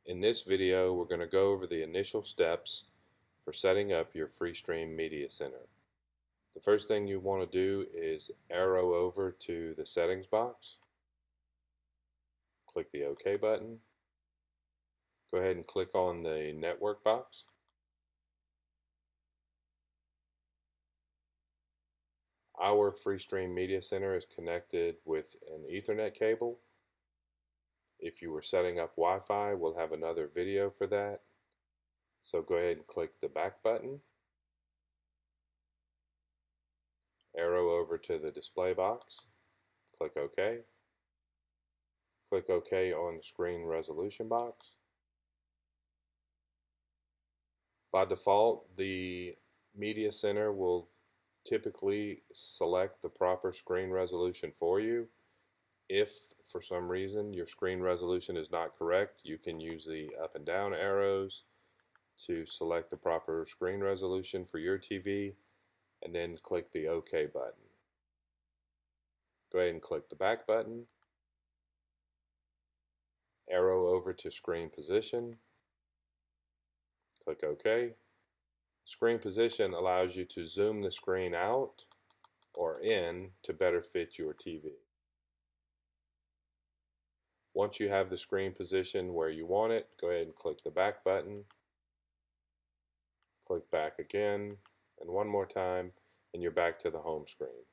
In this video, we're going to go over the initial steps for setting up your FreeStream Media Center. The first thing you want to do is arrow over to the settings box. Click the OK button. Go ahead and click on the network box. Our FreeStream Media Center is connected with an Ethernet cable. If you were setting up Wi-Fi, we'll have another video for that. So go ahead and click the back button. Arrow over to the display box. Click OK. Click OK on the screen resolution box. By default, the Media Center will typically select the proper screen resolution for you. If for some reason your screen resolution is not correct, you can use the up and down arrows to select the proper screen resolution for your TV and then click the OK button. Go ahead and click the back button. Arrow over to screen position. Click OK. Screen position allows you to zoom the screen out or in to better fit your TV. Once you have the screen position where you want it, go ahead and click the back button. Click back again, and one more time, and you're back to the home screen.